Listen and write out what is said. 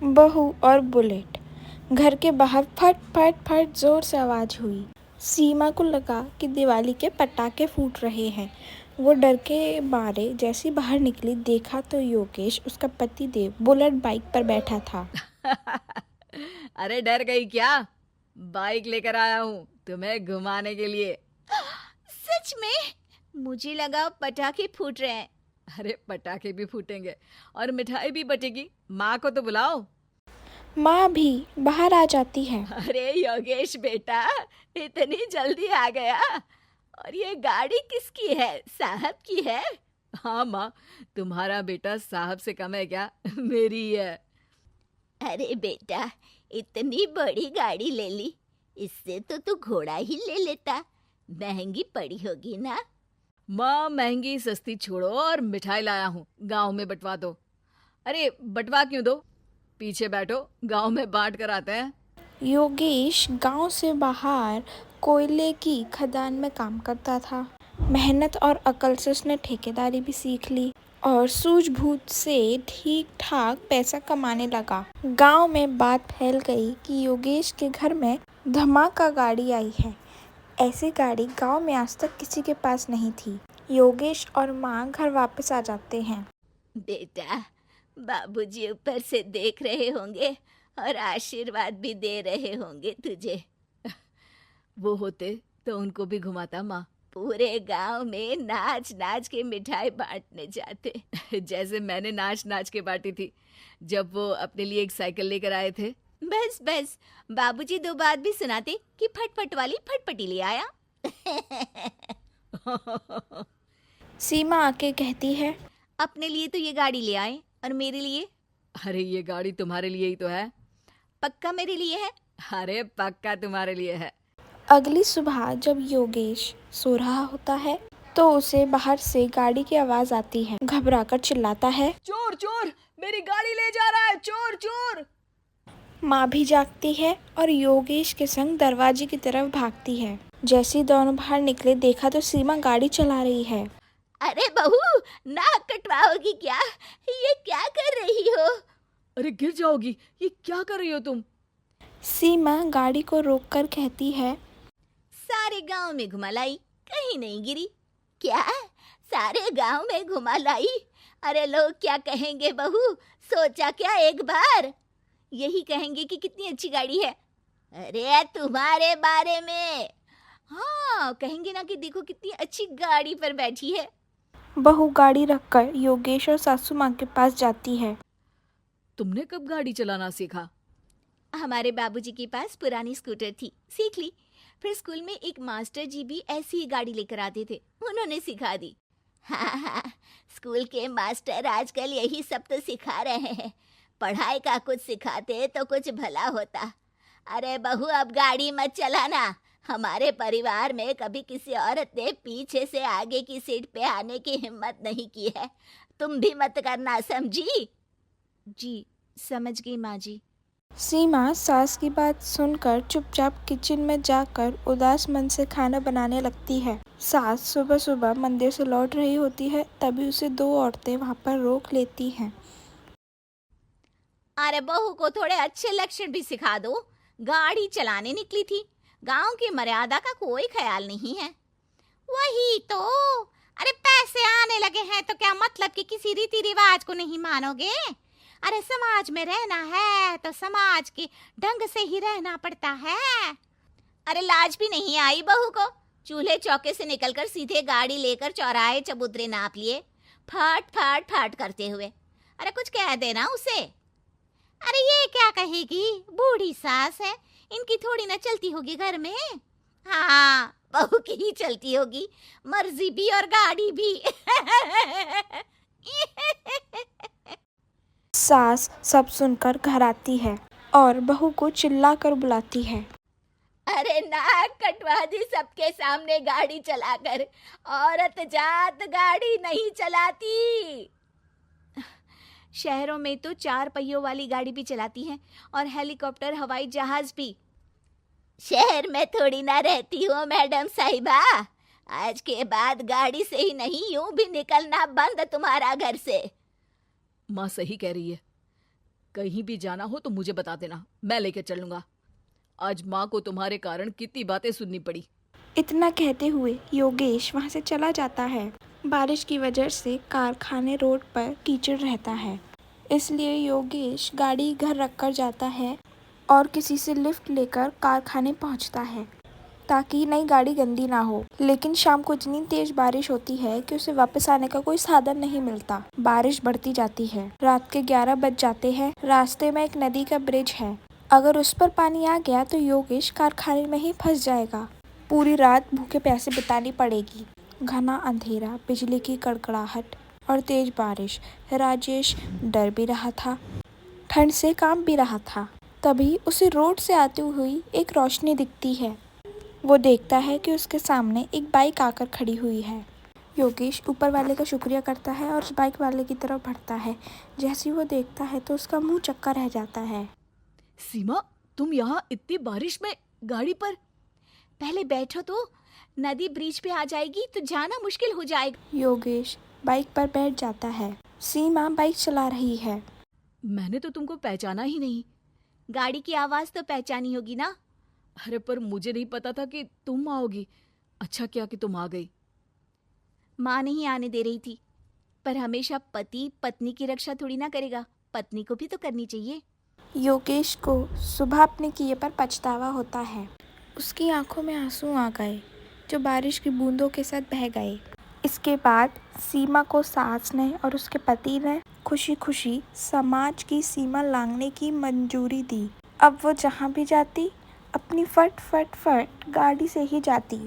बहू और बुलेट। घर के बाहर फट फट फट जोर से आवाज हुई। सीमा को लगा कि दिवाली के पटाखे फूट रहे हैं। वो डर के मारे जैसी बाहर निकली, देखा तो योगेश, उसका पति देव, बुलेट बाइक पर बैठा था। अरे डर गई क्या? बाइक लेकर आया हूँ तुम्हें घुमाने के लिए। सच में? मुझे लगा पटाखे फूट रहे हैं। अरे पटाखे भी फूटेंगे और मिठाई भी बटेगी। माँ को तो बुलाओ। माँ भी बाहर आ जाती है। अरे योगेश बेटा, इतनी जल्दी आ गया। और ये गाड़ी किसकी है? साहब की है? हाँ माँ, तुम्हारा बेटा साहब से कम है क्या? मेरी ही है। अरे बेटा, इतनी बड़ी गाड़ी ले ली, इससे तो तू घोड़ा ही ले लेता। महंगी पड़ी होगी ना? माँ महंगी सस्ती छोड़ो और मिठाई लाया हूँ, गांव में बंटवा दो। अरे बंटवा क्यों दो, पीछे बैठो, गांव में बांट कर आते हैं। योगेश गांव से बाहर कोयले की खदान में काम करता था। मेहनत और अकल से उसने ठेकेदारी भी सीख ली और सूझबूझ से ठीक ठाक पैसा कमाने लगा। गांव में बात फैल गई कि योगेश के घर में धमाका गाड़ी आई है। ऐसी गाड़ी गांव में आज तक किसी के पास नहीं थी। योगेश और माँ घर वापस आ जाते हैं। बेटा, बाबूजी ऊपर से देख रहे होंगे और आशीर्वाद भी दे रहे होंगे तुझे। वो होते तो उनको भी घुमाता माँ। पूरे गांव में नाच नाच के मिठाई बांटने जाते। जैसे मैंने नाच नाच के बांटी थी जब वो अपने लिए एक साइकिल लेकर आए थे। बस बस, बाबूजी दो बात भी सुनाते कि फटफट वाली फटफटी ले आया। सीमा आके कहती है, अपने लिए तो ये गाड़ी ले आए और मेरे लिए? अरे ये गाड़ी तुम्हारे लिए ही तो है। पक्का मेरे लिए है? अरे पक्का तुम्हारे लिए है। अगली सुबह जब योगेश सो रहा होता है तो उसे बाहर से गाड़ी की आवाज आती है। घबराकर चिल्लाता है, चोर चोर, मेरी गाड़ी ले जा रहा है, चोर चोर। माँ भी जागती है और योगेश के संग दरवाजे की तरफ भागती है। जैसे ही दोनों बाहर निकले, देखा तो सीमा गाड़ी चला रही है। अरे बहू, नाक कटवाओगी क्या? ये क्या कर रही हो? अरे गिर जाओगी, ये क्या कर रही हो तुम? सीमा गाड़ी को रोककर कहती है, सारे गांव में घुमा लाई, कहीं नहीं गिरी। क्या? सारे गांव में घुमा लाई? अरे लोग क्या कहेंगे बहू? सोचा क्या एक बार? यही कहेंगे कि कितनी अच्छी गाड़ी है। अरे तुम्हारे बारे में हाँ, कहेंगे ना कि देखो कितनी अच्छी गाड़ी पर बैठी है। बहू गाड़ी रखकर योगेश और सासू माँ के पास जाती है। तुमने कब गाड़ी चलाना सीखा? हमारे बाबूजी के पास पुरानी स्कूटर थी, सीख ली। फिर स्कूल में एक मास्टर जी भी ऐसी ही गाड़ी लेकर आते थे, उन्होंने सिखा दी। हाँ हाँ, स्कूल के मास्टर आजकल यही सब तो सिखा रहे हैं। पढ़ाई का कुछ सिखाते तो कुछ भला होता। अरे बहू, अब गाड़ी मत चलाना। हमारे परिवार में कभी किसी औरत ने पीछे से आगे की सीट पे आने की हिम्मत नहीं की है। तुम भी मत करना, समझी? जी समझ गई माँ जी। सीमा सास की बात सुनकर चुपचाप किचन में जाकर उदास मन से खाना बनाने लगती है। सास सुबह सुबह मंदिर से लौट रही होती है, तभी उसे दो औरतें वहां पर रोक लेती हैं। अरे बहू को थोड़े अच्छे लक्षण भी सिखा दो। गाड़ी चलाने निकली थी, गांव की मर्यादा का कोई ख्याल नहीं है। वही तो। अरे पैसे आने लगे हैं तो क्या मतलब कि किसी रीति रिवाज को नहीं मानोगे? अरे समाज में रहना है तो समाज के ढंग से ही रहना पड़ता है। अरे लाज भी नहीं आई बहू को? चूल्हे चौके से निकलकर सीधे गाड़ी लेकर चौराहे चबूतरे नाप लिए, फट फट फट करते हुए। अरे कुछ कह देना उसे। अरे ये क्या कहेगी, बूढ़ी सास है, इनकी थोड़ी ना चलती होगी घर में। हाँ, बहू की ही चलती होगी, मर्जी भी और गाड़ी भी। सास सब सुनकर घर आती है और बहू को चिल्लाकर बुलाती है। अरे नाक कटवा दी सबके सामने गाड़ी चलाकर। औरत जात गाड़ी नहीं चलाती। शहरों में तो 4 पहियों वाली गाड़ी भी चलाती हैं और हेलीकॉप्टर, हवाई जहाज भी। शहर में थोड़ी ना रहती हो मैडम साहिबा। आज के बाद गाड़ी से ही नहीं, यूं भी निकलना बंद तुम्हारा घर से। माँ सही कह रही है, कहीं भी जाना हो तो मुझे बता देना, मैं लेके चलूंगा। आज माँ को तुम्हारे कारण कितनी बातें सुननी पड़ी। इतना कहते हुए योगेश वहाँ से चला जाता है। बारिश की वजह से कारखाने रोड पर कीचड़ रहता है, इसलिए योगेश गाड़ी घर रखकर जाता है और किसी से लिफ्ट लेकर कारखाने पहुँचता है ताकि नई गाड़ी गंदी ना हो। लेकिन शाम को इतनी तेज बारिश होती है कि उसे वापस आने का कोई साधन नहीं मिलता। बारिश बढ़ती जाती है, रात के 11 बज जाते हैं। रास्ते में एक नदी का ब्रिज है, अगर उस पर पानी आ गया तो योगेश कारखाने में ही फंस जाएगा। पूरी रात भूखे प्यासे बितानी पड़ेगी। घना अंधेरा, बिजली की कड़कड़ाहट और तेज बारिश। राजेश डर भी रहा था, ठंड से कांप भी रहा था। तभी उसे रोड से आती हुई एक रोशनी दिखती है। वो देखता है कि उसके सामने एक बाइक आकर खड़ी हुई है। योगेश ऊपर वाले का शुक्रिया करता है और उस बाइक वाले की तरफ बढ़ता है। जैसे ही वो देखता है तो उसका मुंह चक्का रह जाता है। सीमा, तुम यहाँ इतनी बारिश में गाड़ी पर? पहले बैठो तो, नदी ब्रिज पे आ जाएगी तो जाना मुश्किल हो जाएगा। योगेश बाइक पर बैठ जाता है। सीमा बाइक चला रही है। मैंने तो तुमको पहचाना ही नहीं। गाड़ी की आवाज तो पहचानी होगी ना। अरे पर मुझे नहीं पता था कि तुम आओगी। अच्छा किया कि तुम आ गई। माँ नहीं आने दे रही थी, पर हमेशा पति पत्नी की रक्षा थोड़ी ना करेगा, पत्नी को भी तो करनी चाहिए। योगेश को सुबह अपने किए पर पछतावा होता है। उसकी आंखों में आंसू आ गए जो बारिश की बूंदों के साथ बह गए। इसके बाद सीमा को सास ने और उसके पति ने खुशी खुशी समाज की सीमा लांघने की मंजूरी दी। अब वो जहाँ भी जाती अपनी फट फट फट गाड़ी से ही जाती।